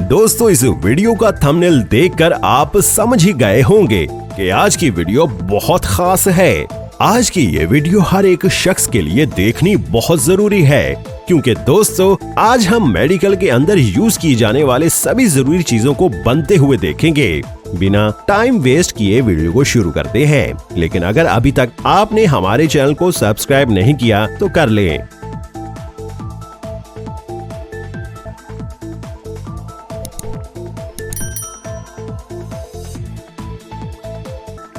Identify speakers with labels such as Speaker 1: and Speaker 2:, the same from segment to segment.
Speaker 1: दोस्तों, इस वीडियो का थंबनेल देखकर आप समझ ही गए होंगे कि आज की वीडियो बहुत खास है। आज की ये वीडियो हर एक शख्स के लिए देखनी बहुत जरूरी है, क्योंकि दोस्तों आज हम मेडिकल के अंदर यूज की जाने वाले सभी जरूरी चीजों को बनते हुए देखेंगे। बिना टाइम वेस्ट किए वीडियो को शुरू करते हैं। लेकिन अगर अभी तक आपने हमारे चैनल को सब्सक्राइब नहीं किया तो कर लें।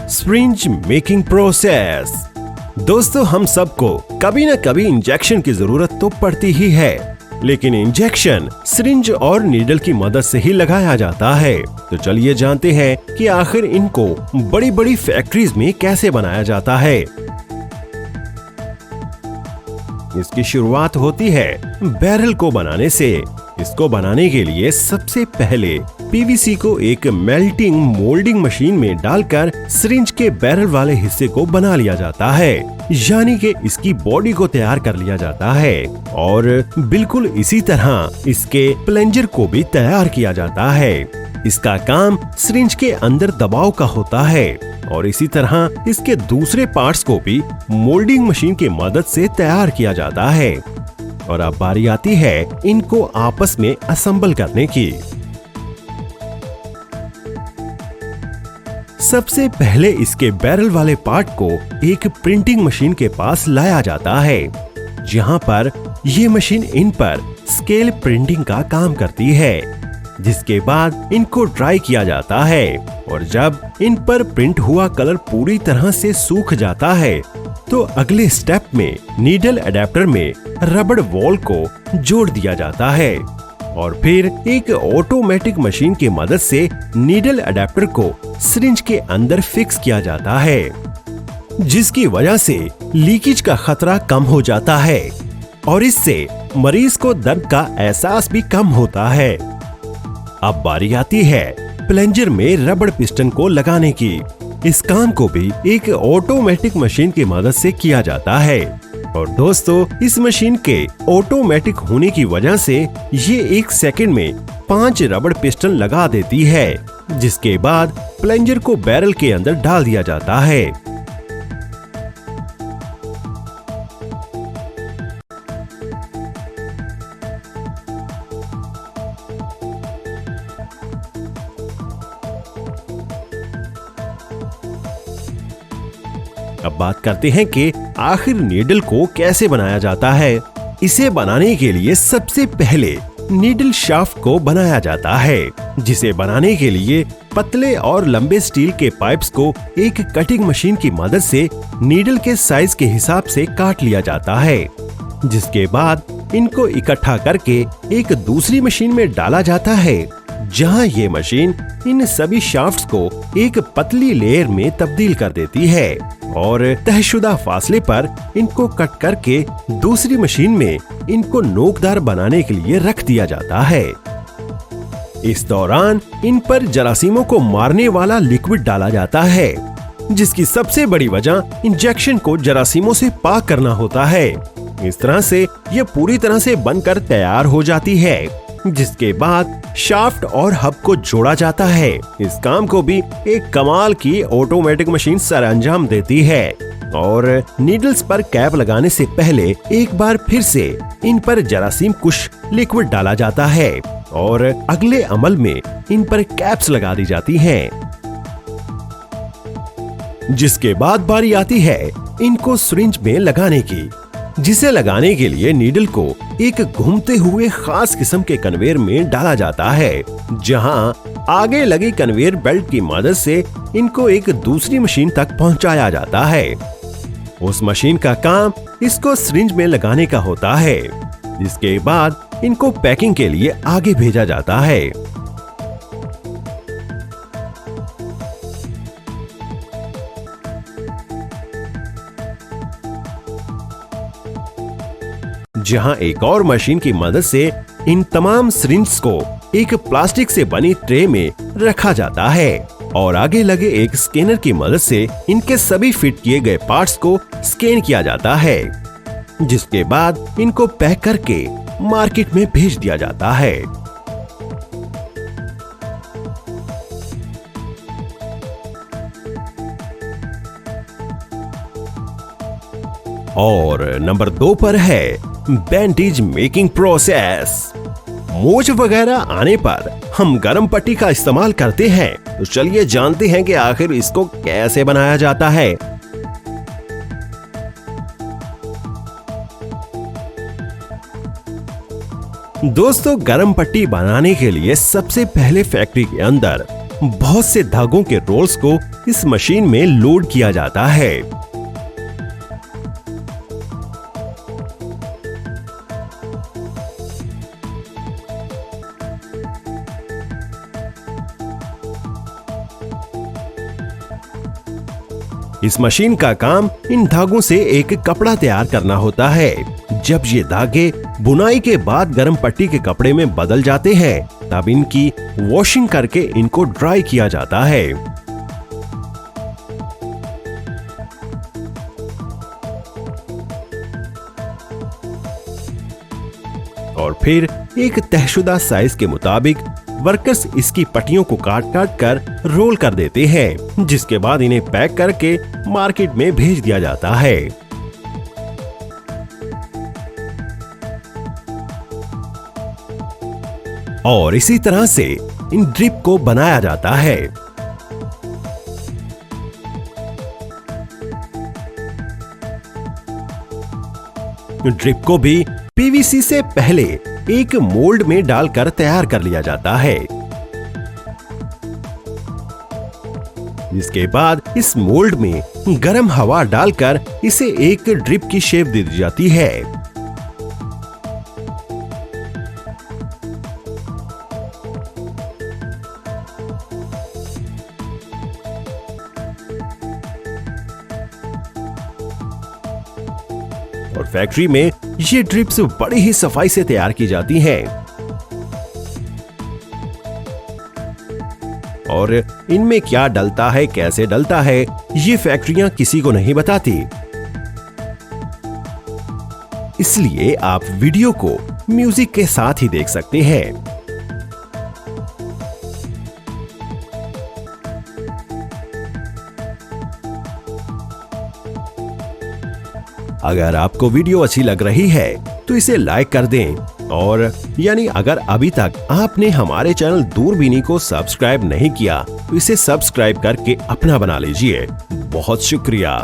Speaker 1: Syringe making process. दोस्तों, हम सबको कभी न कभी इंजेक्शन की जरूरत तो पड़ती ही है, लेकिन इंजेक्शन सिरिंज और नीडल की मदद से ही लगाया जाता है। तो चलिए जानते हैं कि आखिर इनको बड़ी बड़ी फैक्ट्रीज में कैसे बनाया जाता है। इसकी शुरुआत होती है बैरल को बनाने से। इसको बनाने के लिए सबसे पहले पीवीसी को एक मेल्टिंग मोल्डिंग मशीन में डालकर सिरिंज के बैरल वाले हिस्से को बना लिया जाता है, यानी कि इसकी बॉडी को तैयार कर लिया जाता है। और बिल्कुल इसी तरह इसके प्लंजर को भी तैयार किया जाता है। इसका काम सिरिंज के अंदर दबाव का होता है और इसी तरह इसके दूसरे पार्ट्स को भी मोल्डिंग मशीन की मदद से तैयार किया जाता है। और अब बारी आती है इनको आपस में असेंबल करने की। सबसे पहले इसके बैरल वाले पार्ट को एक प्रिंटिंग मशीन के पास लाया जाता है, जहां पर ये मशीन इन पर स्केल प्रिंटिंग का काम करती है, जिसके बाद इनको ड्राई किया जाता है। और जब इन पर प्रिंट हुआ कलर पूरी तरह से सूख जाता है तो अगले स्टेप में नीडल अडेप्टर में रबड़ बॉल को जोड़ दिया जाता है और फिर एक ऑटोमेटिक मशीन की मदद से नीडल अडेप्टर को सिरिंज के अंदर फिक्स किया जाता है, जिसकी वजह से लीकेज का खतरा कम हो जाता है और इससे मरीज को दर्द का एहसास भी कम होता है। अब बारी आती है प्लंजर में रबड़ पिस्टन को लगाने की। इस काम को भी एक ऑटोमेटिक मशीन की मदद से किया जाता है। और दोस्तों, इस मशीन के ऑटोमेटिक होने की वजह से ये 1 सेकंड में 5 रबड़ पिस्टन लगा देती है, जिसके बाद प्लंजर को बैरल के अंदर डाल दिया जाता है। अब बात करते हैं कि आखिर नीडल को कैसे बनाया जाता है। इसे बनाने के लिए सबसे पहले नीडल शाफ्ट को बनाया जाता है, जिसे बनाने के लिए पतले और लंबे स्टील के पाइप्स को एक कटिंग मशीन की मदद से नीडल के साइज के हिसाब से काट लिया जाता है, जिसके बाद इनको इकट्ठा करके एक दूसरी मशीन में डाला जाता है, जहां ये मशीन इन सभी शाफ्ट्स को एक पतली लेयर में तब्दील कर देती है और तहशुदा फासले पर इनको कट करके दूसरी मशीन में इनको नोकदार बनाने के लिए रख दिया जाता है। इस दौरान इन पर जरासीमों को मारने वाला लिक्विड डाला जाता है, जिसकी सबसे बड़ी वजह इंजेक्शन को जरासीमों से पाक करना होता है। इस तरह से ये पूरी तरह से बनकर तैयार हो जाती है, जिसके बाद शाफ्ट और हब को जोड़ा जाता है। इस काम को भी एक कमाल की ऑटोमेटिक मशीन सरअंजाम देती है। और नीडल्स पर कैप लगाने से पहले एक बार फिर से इन पर जरासीम कुछ लिक्विड डाला जाता है और अगले अमल में इन पर कैप्स लगा दी जाती हैं, जिसके बाद बारी आती है इनको सिरिंज में लगाने की, जिसे लगाने के लिए नीडल को एक घूमते हुए खास किस्म के कन्वेयर में डाला जाता है, जहां आगे लगी कन्वेयर बेल्ट की मदद से इनको एक दूसरी मशीन तक पहुंचाया जाता है। उस मशीन का काम इसको सिरिंज में लगाने का होता है, जिसके बाद इनको पैकिंग के लिए आगे भेजा जाता है। जहां एक और मशीन की मदद से इन तमाम सिरिंज को एक प्लास्टिक से बनी ट्रे में रखा जाता है और आगे लगे एक स्कैनर की मदद से इनके सभी फिट किए गए पार्ट्स को स्कैन किया जाता है, जिसके बाद इनको पैक करके मार्केट में भेज दिया जाता है। और नंबर 2 पर है बैंडेज मेकिंग प्रोसेस। मोच वगैरह आने पर हम गरम पट्टी का इस्तेमाल करते हैं, तो चलिए जानते हैं कि आखिर इसको कैसे बनाया जाता है। दोस्तों, गरम पट्टी बनाने के लिए सबसे पहले फैक्ट्री के अंदर बहुत से धागों के रोल्स को इस मशीन में लोड किया जाता है। इस मशीन का काम इन धागों से एक कपड़ा तैयार करना होता है। जब ये धागे बुनाई के बाद गरम पट्टी के कपड़े में बदल जाते हैं, तब इनकी वॉशिंग करके इनको ड्राई किया जाता है। और फिर एक तहशुदा साइज के मुताबिक वर्कर्स इसकी पट्टियों को काट काट कर रोल कर देते हैं, जिसके बाद इन्हें पैक करके मार्केट में भेज दिया जाता है। और इसी तरह से इन ड्रिप को बनाया जाता है। ड्रिप को भी पीवीसी से पहले एक मोल्ड में डालकर तैयार कर लिया जाता है। इसके बाद इस मोल्ड में गर्म हवा डालकर इसे एक ड्रिप की शेप दे दी जाती है। और फैक्ट्री में ये ड्रिप्स बड़ी ही सफाई से तैयार की जाती हैं। और इनमें क्या डलता है, कैसे डलता है, ये फैक्ट्रियां किसी को नहीं बताती। इसलिए आप वीडियो को म्यूजिक के साथ ही देख सकते हैं। अगर आपको वीडियो अच्छी लग रही है तो इसे लाइक कर दें, और अगर अभी तक आपने हमारे चैनल दूरबीनी को सब्सक्राइब नहीं किया तो इसे सब्सक्राइब करके अपना बना लीजिए। बहुत शुक्रिया।